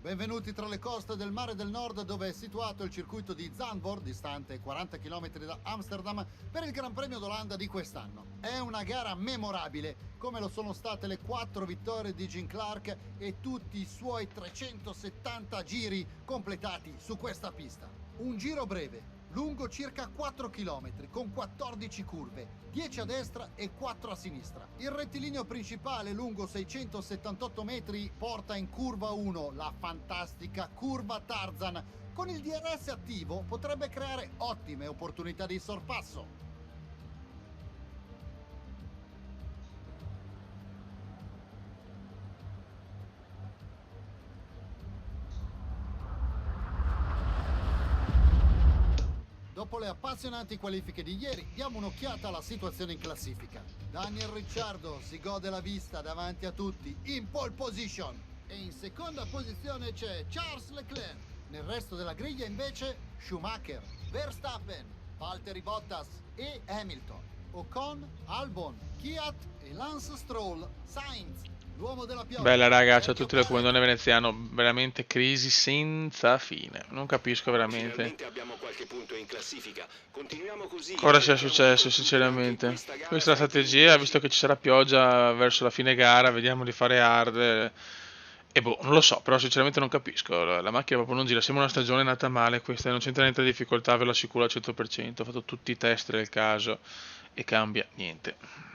Benvenuti tra le coste del Mare del Nord, dove è situato il circuito di Zandvoort, distante 40 km da Amsterdam, per il Gran Premio d'Olanda di quest'anno. È una gara memorabile, come lo sono state le 4 vittorie di Jim Clark e tutti i suoi 370 giri completati su questa pista. Un giro breve, lungo circa 4 km, con 14 curve, 10 a destra e 4 a sinistra. Il rettilineo principale, lungo 678 metri, porta in curva 1, la fantastica curva Tarzan. Con il DRS attivo potrebbe creare ottime opportunità di sorpasso. Dopo le appassionanti qualifiche di ieri, diamo un'occhiata alla situazione in classifica. Daniel Ricciardo si gode la vista davanti a tutti, in pole position. E in seconda posizione c'è Charles Leclerc. Nel resto della griglia invece Schumacher, Verstappen, Valtteri Bottas e Hamilton. Ocon, Albon, Kvyat e Lance Stroll, Sainz. L'uomo della pioggia. Bella raga, c'è tutte le comandone veneziano, veramente crisi senza fine. Non capisco veramente Finalmente abbiamo qualche punto in classifica. Continuiamo così. cosa sia successo, sinceramente. Questa è la strategia, visto che ci sarà pioggia verso la fine gara, vediamo di fare hard. E boh, non lo so, però sinceramente non capisco. La macchina proprio non gira, sembra una stagione nata male questa, non c'entra niente di difficoltà, ve lo assicuro al 100%. Ho fatto tutti i test del caso e cambia niente.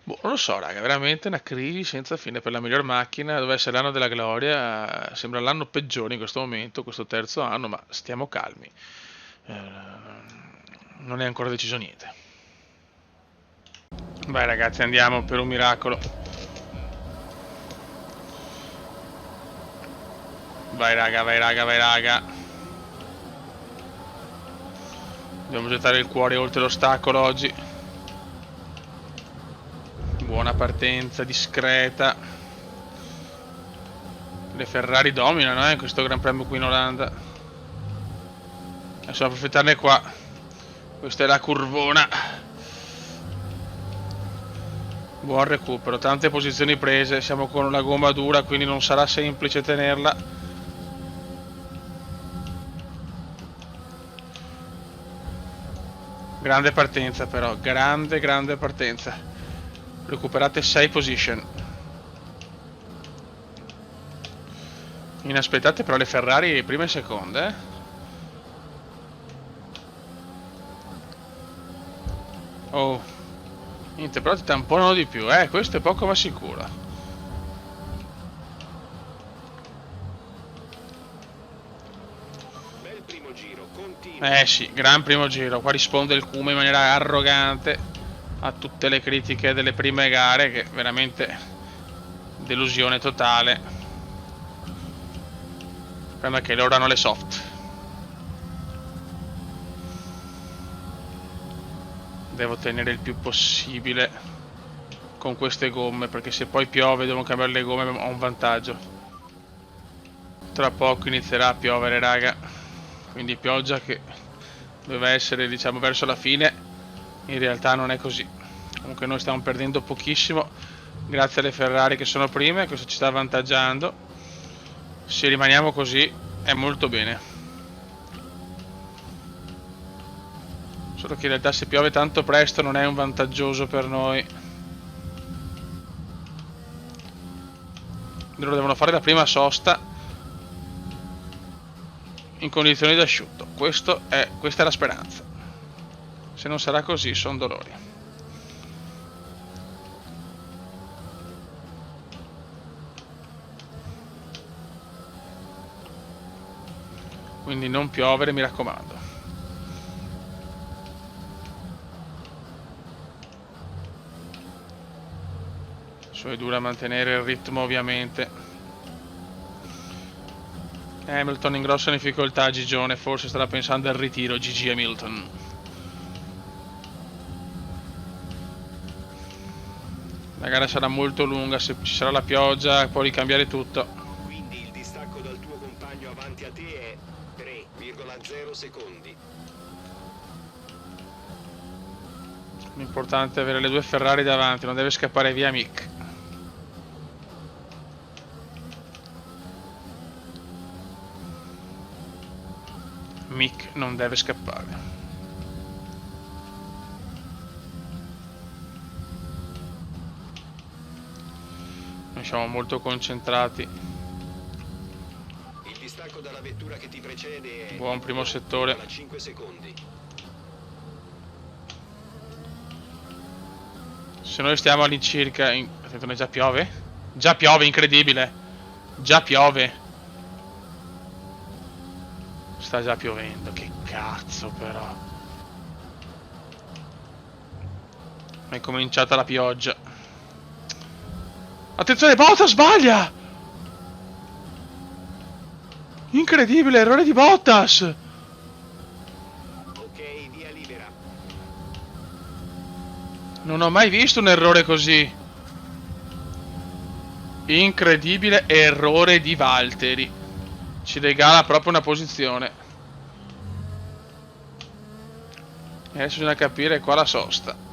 Boh, non lo so, raga, veramente una crisi senza fine per la miglior macchina. Doveva essere l'anno della gloria, sembra l'anno peggiore in questo momento, questo terzo anno, ma stiamo calmi. Non è ancora deciso niente. Vai ragazzi, andiamo per un miracolo. Vai raga, vai raga, vai raga. Dobbiamo gettare il cuore oltre l'ostacolo oggi. Buona partenza, discreta. Le Ferrari dominano in questo Gran Premio qui in Olanda. Adesso approfittarne qua. Questa è la curvona. Buon recupero, tante posizioni prese. Siamo con la gomma dura, quindi non sarà semplice tenerla. Grande partenza però, grande partenza. Recuperate 6 position. Inaspettate però le Ferrari prima e seconda, Oh, niente, però ti tamponano di più, questo è poco ma sicuro. Bel primo giro, Sì, gran primo giro. Qua risponde il Kuma in maniera arrogante a tutte le critiche delle prime gare, che veramente delusione totale. Il problema è che loro hanno le soft. Devo tenere il più possibile con queste gomme, perché se poi piove devo cambiare le gomme, ho un vantaggio. Tra poco inizierà a piovere raga, quindi pioggia che doveva essere diciamo verso la fine in realtà non è così. Comunque noi stiamo perdendo pochissimo grazie alle Ferrari che sono prime, questo ci sta avvantaggiando. Se rimaniamo così è molto bene. Solo che in realtà se piove tanto presto non è un vantaggioso per noi. Loro devono fare la prima sosta in condizioni di asciutto. Questa è la speranza. Se non sarà così sono dolori. Quindi non piovere, mi raccomando. Su è dura mantenere il ritmo ovviamente. Hamilton in grossa difficoltà, Gigione, forse starà pensando al ritiro Gigi Hamilton. La gara sarà molto lunga, se ci sarà la pioggia può ricambiare tutto. Quindi il distacco dal tuo compagno avanti a te è 3,0 secondi. L'importante è avere le due Ferrari davanti, non deve scappare via Mick. Mick non deve scappare. Noi siamo molto concentrati. Il distacco dalla vettura che ti precede è Buon primo settore. 5 secondi. Se noi stiamo all'incirca attenzione, già piove? Già piove, incredibile. Già piove. Sta già piovendo, che cazzo però. È cominciata la pioggia. Attenzione, Bottas sbaglia! Incredibile, errore di Bottas! Ok, via libera. Non ho mai visto un errore così. Incredibile errore di Valtteri. Ci regala proprio una posizione. E adesso bisogna capire qua la sosta.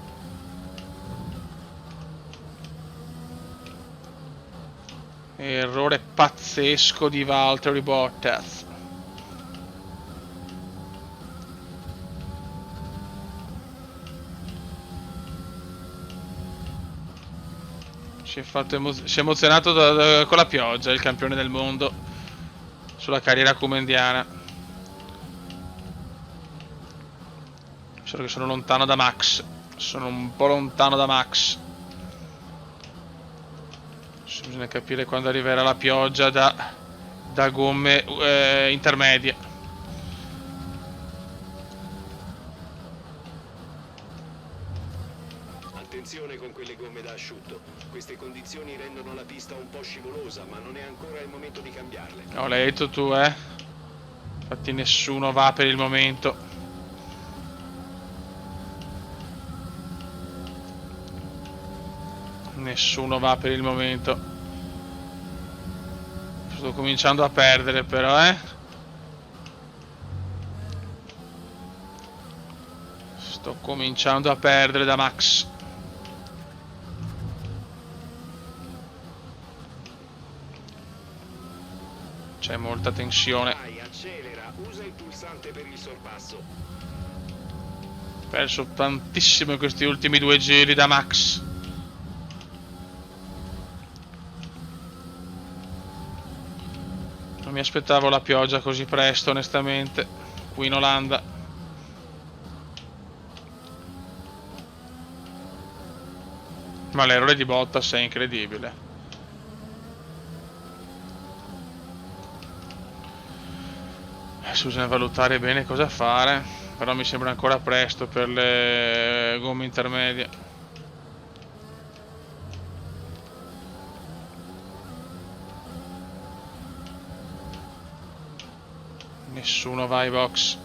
Errore pazzesco di Valtteri Bottas. Si è emozionato con la pioggia, il campione del mondo sulla carriera comendiana. Solo che sono lontano da Max. Sono un po' lontano da Max. Bisogna capire quando arriverà la pioggia da gomme intermedie. Attenzione con quelle gomme da asciutto. Queste condizioni rendono la pista un po' scivolosa, ma non è ancora il momento di cambiarle. Oh, l'hai detto tu, eh? Infatti nessuno va per il momento. Nessuno va per il momento. Sto cominciando a perdere però, eh? Sto cominciando a perdere da Max. C'è molta tensione. Vai, accelera, usa il pulsante per il sorpasso. Perso tantissimo in questi ultimi 2 giri da Max. Non mi aspettavo la pioggia così presto, onestamente, qui in Olanda. Ma l'errore di Bottas è incredibile. Adesso bisogna valutare bene cosa fare, però mi sembra ancora presto per le gomme intermedie. Nessuno va ai box.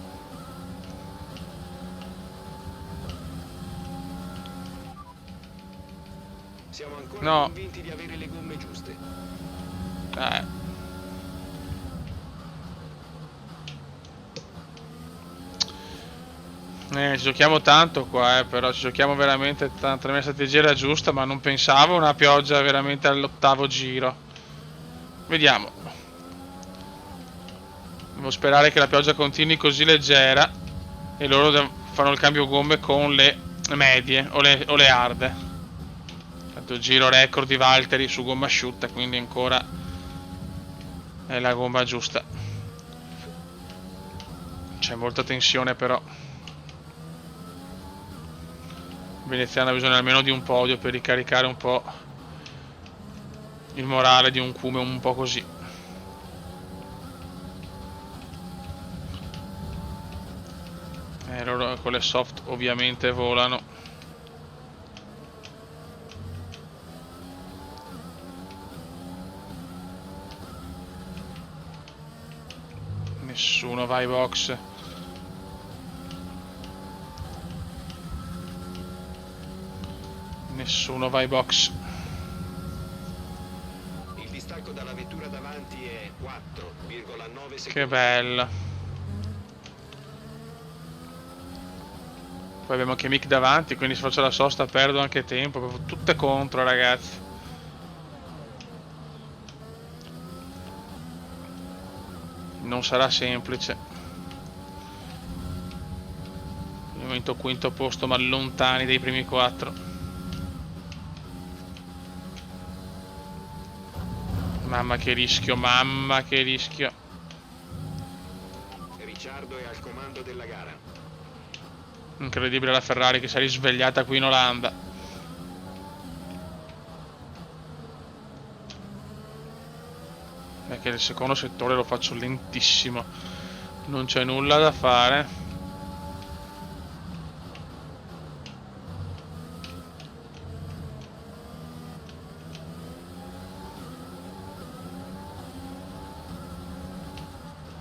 Siamo ancora No. convinti di avere le gomme giuste. Ci giochiamo tanto qua, però ci giochiamo veramente tanto. La mia strategia era giusta, ma non pensavo a una pioggia veramente all'8º giro. Vediamo. Devo sperare che la pioggia continui così leggera e loro fanno il cambio gomme con le medie o le hard. Tanto giro record di Valtteri su gomma asciutta, quindi ancora è la gomma giusta. C'è molta tensione però. Veneziana ha bisogno almeno di un podio per ricaricare un po' il morale di un Cume un po' così. Loro con le soft ovviamente volano. Nessuno va ai box. Nessuno va ai box. Il distacco dalla vettura davanti è 4,9 secondi. Che bella. Poi abbiamo anche Mick davanti, quindi se faccio la sosta perdo anche tempo. Proprio tutte contro, ragazzi. Non sarà semplice. momento quinto posto, ma lontani dai primi 4. Mamma che rischio, mamma che rischio. Ricciardo è al comando della gara. Incredibile la Ferrari che si è risvegliata qui in Olanda. Perché il secondo settore lo faccio lentissimo. Non c'è nulla da fare.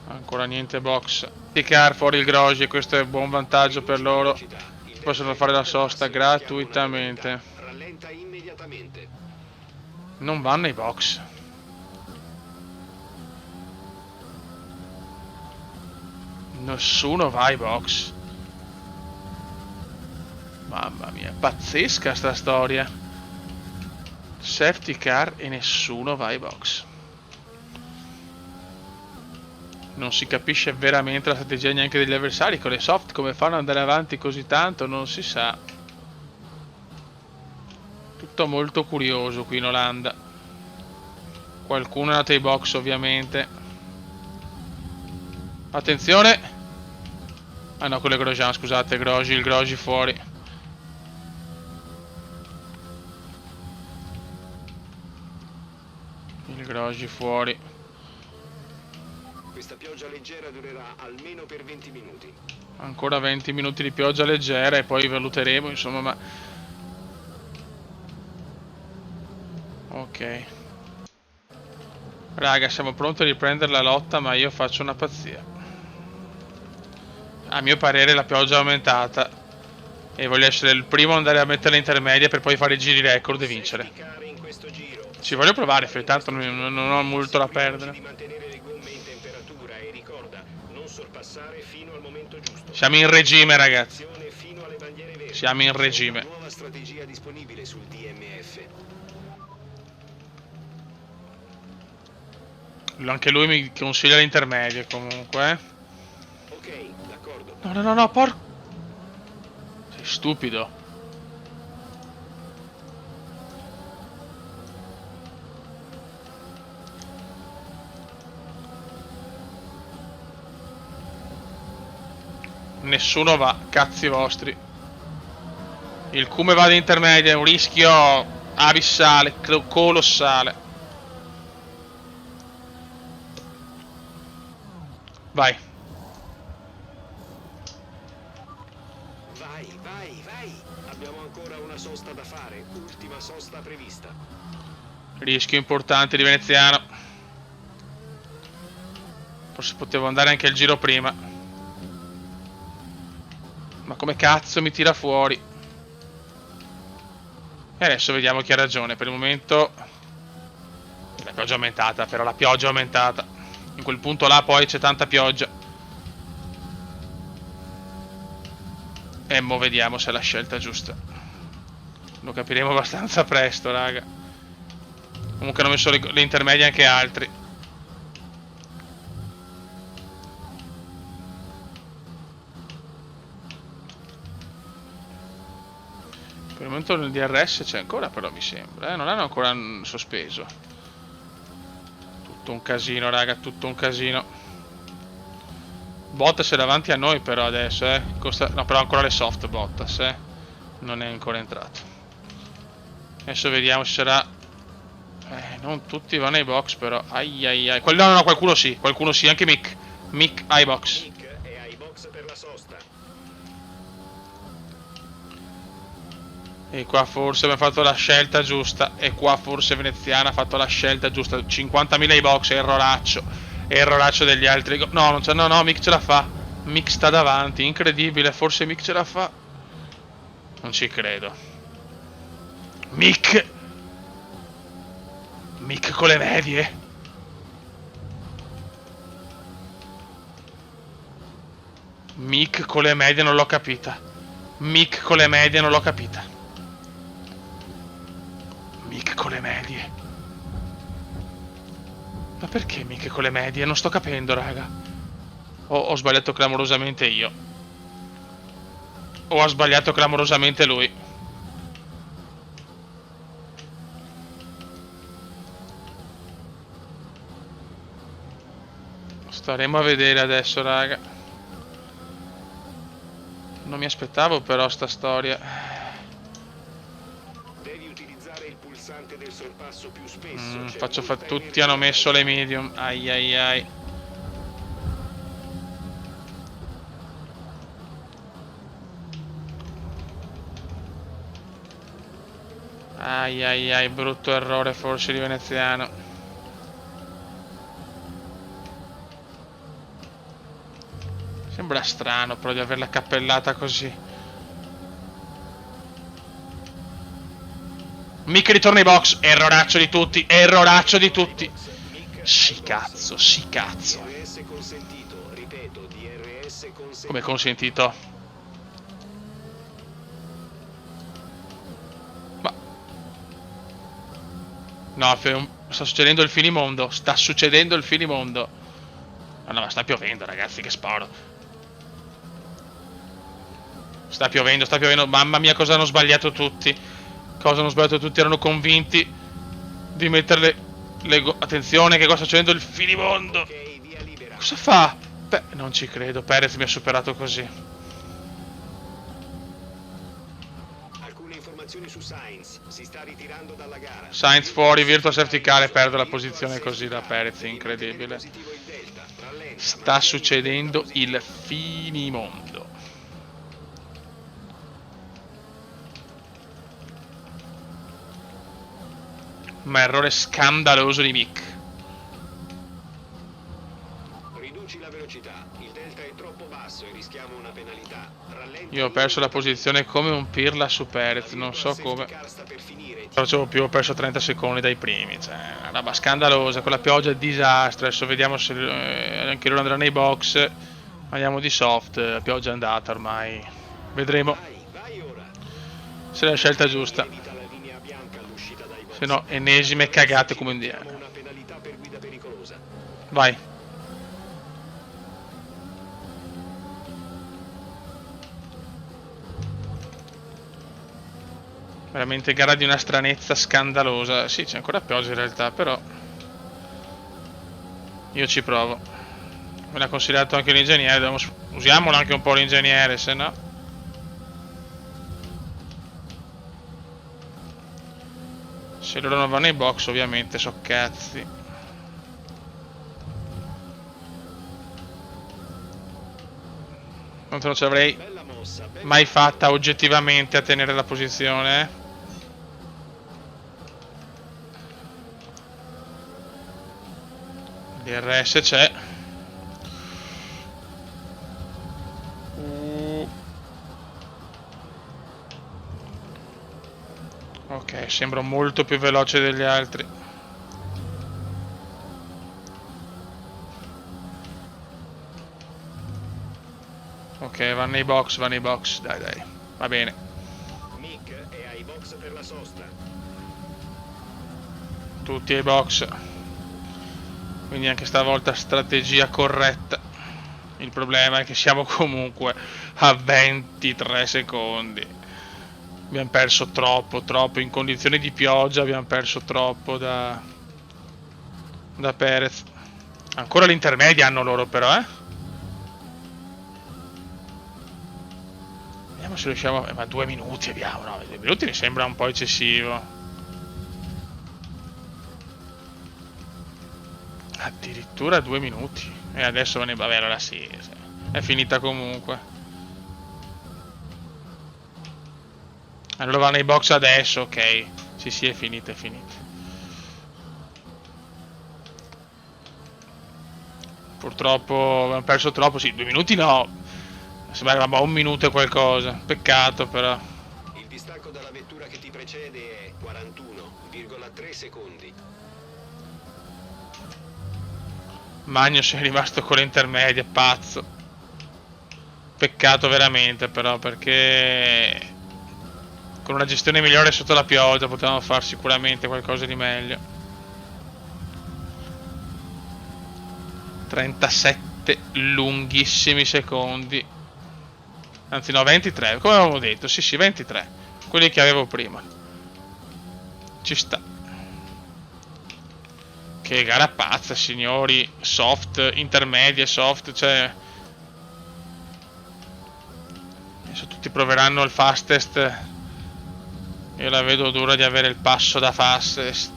Ancora niente box. Car fuori il Grosjean, questo è un buon vantaggio per loro. Possono fare la sosta gratuitamente. Rallenta immediatamente. Non vanno ai box. Nessuno va ai box. Mamma mia, pazzesca sta storia. Safety car e nessuno va ai box. Non si capisce veramente la strategia neanche degli avversari. Con le soft come fanno ad andare avanti così tanto non si sa. Tutto molto curioso qui in Olanda. Qualcuno è andato ai box ovviamente. Attenzione. Ah no, quello è Grosjean, scusate, il Grosjean fuori. Il Grosjean fuori. Questa pioggia leggera durerà almeno per 20 minuti. Ancora 20 minuti di pioggia leggera e poi valuteremo, insomma, ma... Ok. Raga, siamo pronti a riprendere la lotta, ma io faccio una pazzia. A mio parere la pioggia è aumentata e voglio essere il primo ad andare a mettere le intermedie per poi fare i giri record e vincere. Ci voglio provare, tanto non ho molto da perdere. Siamo in regime, ragazzi. Siamo in regime. Nuova strategia disponibile sul DMF. Anche lui mi consiglia l'intermedio comunque. Ok, d'accordo. No, porco. Sei stupido. Nessuno va, cazzi vostri. Il Cume va ad intermedia, è un rischio abissale, colossale. Vai. Vai. Abbiamo ancora una sosta da fare, ultima sosta prevista. Rischio importante di Veneziano. Forse potevo andare anche il giro prima. Ma come cazzo mi tira fuori? E adesso vediamo chi ha ragione. Per il momento la pioggia è aumentata, però la pioggia è aumentata. In quel punto là poi c'è tanta pioggia. E mo vediamo se è la scelta giusta. Lo capiremo abbastanza presto, raga. Comunque hanno messo le intermedie anche altri. Per il momento nel DRS c'è ancora, però mi sembra, non l'hanno ancora sospeso. Tutto un casino, raga, tutto un casino. Bottas è davanti a noi però adesso, no, però ancora le soft Bottas, non è ancora entrato. Adesso vediamo se sarà... non tutti vanno ai box però, ai. No, qualcuno sì, anche Mick. Mick ai box. Mick è ai box per la sosta. E qua forse abbiamo fatto la scelta giusta. E qua forse Veneziana ha fatto la scelta giusta. 50.000 ai box, erroraccio degli altri. No, non c'è, no, Mick ce la fa. Mick sta davanti, incredibile. Forse Mick ce la fa. Non ci credo. Mick con le medie. Mick con le medie non l'ho capita. Mick con le medie non l'ho capita. Mick con le medie. Ma perché Mick con le medie? Non sto capendo, raga. Ho sbagliato clamorosamente io. o ha sbagliato clamorosamente lui. Staremo a vedere adesso, raga. Non mi aspettavo però sta storia. Devi utilizzare il pulsante del sorpasso più spesso. Tutti hanno messo le medium. Ai ai ai. Ai ai ai, brutto errore forse di veneziano. Sembra strano però di averla cappellata così. Mick ritorna ai box. Erroraccio di tutti. Erroraccio di tutti. Sì cazzo, sì cazzo. DRS consentito, ripeto, DRS consentito. Come consentito? Ma... No, sta succedendo il finimondo. Sta succedendo il finimondo. Ma no, ma sta piovendo ragazzi, che sparo. Sta piovendo, mamma mia cosa hanno sbagliato tutti. Cosa hanno sbagliato tutti, erano convinti di mettere attenzione che cosa sta succedendo il finimondo. Ok, via libera. Cosa fa? Beh, non ci credo, Perez mi ha superato così. Alcune informazioni su Sainz, si sta ritirando dalla gara. Sainz fuori, virtual safety car e perde la posizione così da Perez, incredibile. Sta succedendo il finimondo. Ma errore scandaloso di Mick. Riduci la velocità, il delta è troppo basso e rischiamo una penalità. Io ho perso la posizione come un pirla su Perez, non so come. Però ho perso 30 secondi dai primi, cioè una roba scandalosa, con la pioggia è disastro. Adesso vediamo se anche loro andranno nei box. Andiamo di soft, la pioggia è andata ormai. Vedremo se è la scelta giusta. Se no, ennesime cagate come indiano. Vai. Veramente gara di una stranezza scandalosa. Sì, c'è ancora pioggia in realtà, però io ci provo. Me l'ha consigliato anche l'ingegnere. Usiamolo anche un po' l'ingegnere, se no. Se loro non vanno nei box ovviamente so cazzi. Non ce l'avrei mai fatta oggettivamente a tenere la posizione. DRS c'è. Ok, sembro molto più veloce degli altri. Ok, vanno nei box, dai dai, va bene. Mick è ai box per la sosta. Tutti ai box. Quindi anche stavolta strategia corretta. Il problema è che siamo comunque a 23 secondi. Abbiamo perso troppo, in condizioni di pioggia abbiamo perso troppo da Perez. Ancora l'intermedia hanno loro però, Vediamo se riusciamo, ma 2 minuti abbiamo, no, 2 minuti mi sembra un po' eccessivo. Addirittura 2 minuti. E adesso vabbè, allora sì, è finita comunque. Allora va nei box adesso, ok. Sì, è finita, Purtroppo abbiamo perso troppo, sì, 2 minuti no. Sembrava 1 minuto e qualcosa. Peccato però. Il distacco dalla vettura che ti precede è 41,3 secondi. Magnos è rimasto con l'intermedia, pazzo. Peccato veramente però, perché con una gestione migliore sotto la pioggia potevamo fare sicuramente qualcosa di meglio. 37 lunghissimi secondi. Anzi no, 23, come avevamo detto, sì sì, 23. Quelli che avevo prima. Ci sta. Che gara pazza, signori. Soft, intermedia, soft, cioè... Adesso tutti proveranno il fastest. Io la vedo dura di avere il passo da fastest.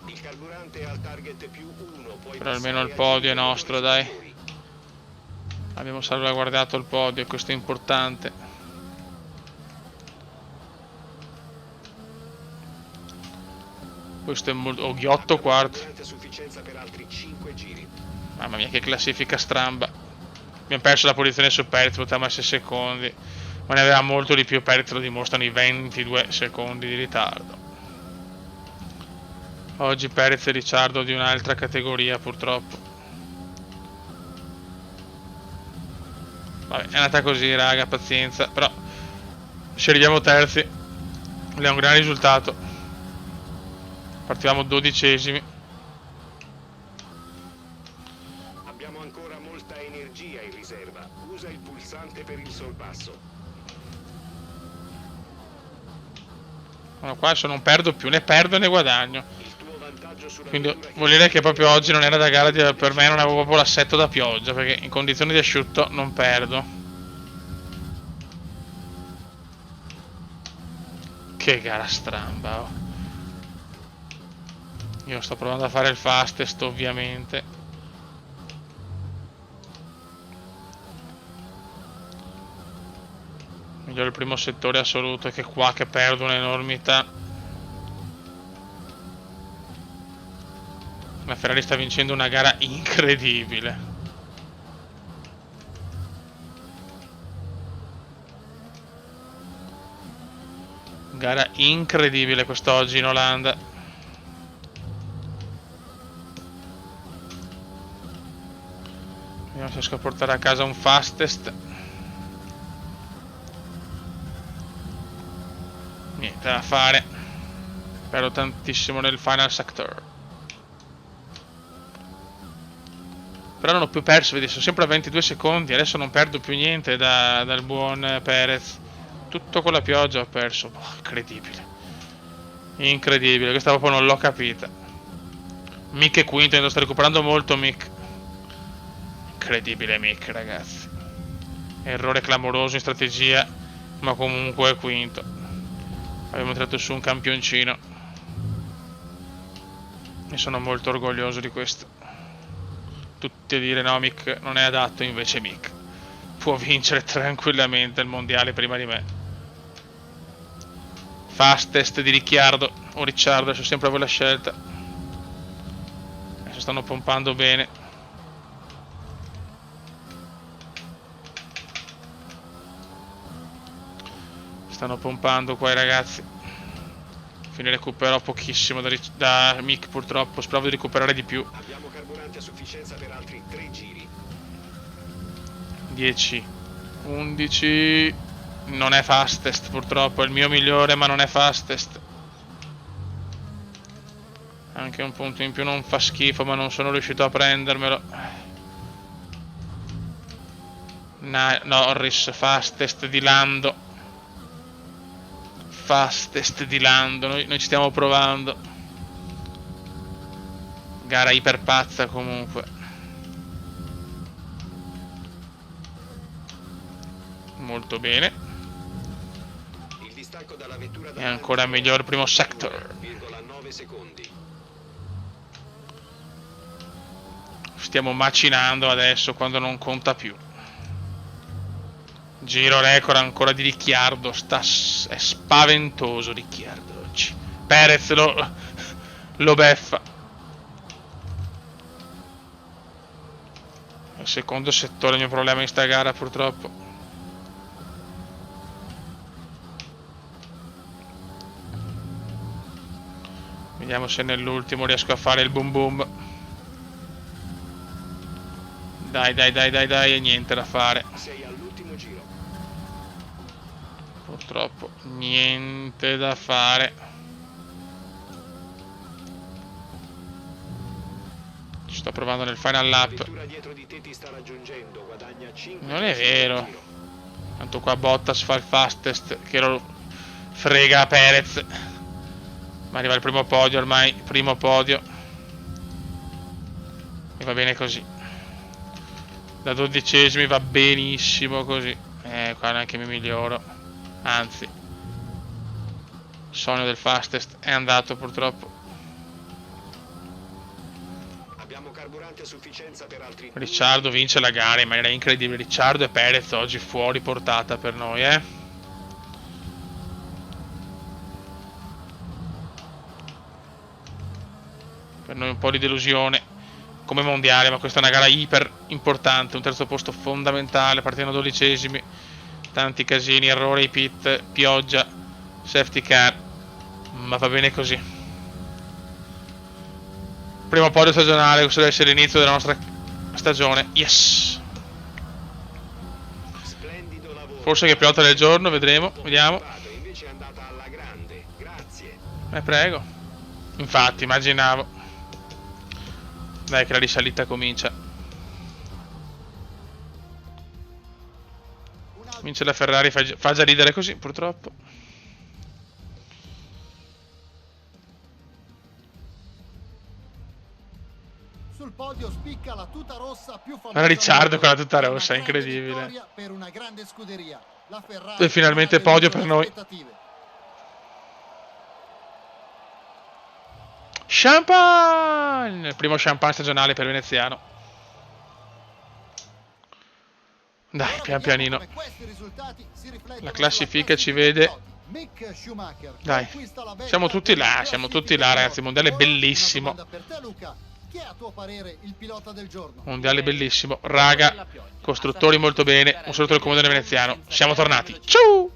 Il carburante è al target +1, Però almeno il podio è nostro, dai. Abbiamo salvaguardato il podio, questo è importante. Questo è molto... Oh, Ghiotto quarto. Mamma mia, che classifica stramba. Abbiamo perso la posizione su Perez, potevamo essere secondi. Ma ne aveva molto di più, Perez lo dimostrano i 22 secondi di ritardo. Oggi Perez e Ricciardo di un'altra categoria, purtroppo. Vabbè, è andata così, raga, pazienza. Però, se arriviamo terzi, è un gran risultato. Partivamo 12esimi. Abbiamo ancora molta energia in riserva. Usa il pulsante per il sorpasso. Allora, qua adesso non perdo più, ne perdo né guadagno. Quindi vuol dire che proprio oggi non era da gara, per me non avevo proprio l'assetto da pioggia, perché in condizioni di asciutto non perdo. Che gara stramba, oh. Io sto provando a fare il fastest, ovviamente. Migliore il primo settore assoluto, è che qua che perdo un'enormità. La Ferrari sta vincendo una gara incredibile. Gara incredibile quest'oggi in Olanda. Vediamo se riesco a portare a casa un fastest. Niente da fare. Perdo tantissimo nel final sector. Però non ho più perso, vedi, sono sempre a 22 secondi. Adesso non perdo più niente dal buon Perez. Tutto con la pioggia ho perso. Boh, incredibile. Incredibile, questa proprio non l'ho capita. Mick è quinto, sto recuperando molto Mick. Incredibile Mick, ragazzi. Errore clamoroso in strategia, ma comunque è quinto. Abbiamo tirato su un campioncino e sono molto orgoglioso di questo. Tutti a dire no, Mick non è adatto, invece Mick può vincere tranquillamente il mondiale prima di me. Fastest di Ricciardo o Ricciardo, adesso sempre voi la scelta. Adesso stanno pompando bene. Stanno pompando qua i ragazzi. Fine recupero pochissimo da Mick, purtroppo. Speravo di recuperare di più. Abbiamo carburante a sufficienza per altri 3 giri. 10, 11. Non è fastest, purtroppo. È il mio migliore, ma non è fastest. Anche un punto in più non fa schifo, ma non sono riuscito a prendermelo. Norris, fastest di Lando. Fastest di Lando, noi ci stiamo provando. Gara iper pazza comunque. Molto bene. Il distacco dalla vettura E ancora migliore il primo sector. 9 secondi. Stiamo macinando adesso quando non conta più. Giro record ancora di Ricciardo. È spaventoso Ricciardo oggi. Perez lo beffa. Il secondo settore è il mio problema in sta gara, purtroppo. Vediamo se nell'ultimo riesco a fare il boom boom. Dai, e niente da fare. Sei all'ultimo giro. Purtroppo niente da fare. Sto provando nel final La lap. vettura dietro di te ti sta raggiungendo, guadagna 5 Non è decimi al vero. giro. Tanto qua Bottas fa il fastest, che lo frega a Perez. Ma arriva il primo podio ormai, primo podio. E va bene così. Da 12esimi va benissimo così. Qua neanche mi miglioro. Anzi, il sogno del fastest è andato purtroppo. Abbiamo carburante a sufficienza per altri Ricciardo vince la gara in maniera incredibile. Ricciardo e Perez oggi fuori portata per noi, Per noi un po' di delusione come mondiale, ma questa è una gara iper importante. Un terzo posto fondamentale, partendo 12esimi. Tanti casini, errori ai pit, pioggia, safety car. Ma va bene così. Primo podio stagionale, questo deve essere l'inizio della nostra stagione. Yes! Splendido lavoro. Forse che pilota del giorno, vedremo, vediamo. Invece è andata alla grande. Grazie. Prego. Infatti, immaginavo. Dai che la risalita comincia. Vince la Ferrari, fa già ridere così, purtroppo. Sul podio spicca la tuta rossa più famosa. Guarda Ricciardo con la tuta Una rossa, è grande incredibile. vittoria per una grande scuderia. La Ferrari E finalmente non ha podio deluso per le noi. aspettative. Champagne! Il primo champagne stagionale per Veneziano. Dai, Ora pian vediamo pianino. come questi risultati si riflettono La classifica ci sulla vede. piloti. Mick Schumacher Dai, conquista la vetta siamo tutti là, della siamo classifica tutti là, ragazzi. piloti. Mondiale Ora, bellissimo. una domanda per te, Luca. Chi è a tuo parere il pilota del giorno? Mondiale bellissimo. Raga, costruttori molto bene. Un saluto del comandante veneziano. Siamo tornati. Ciao!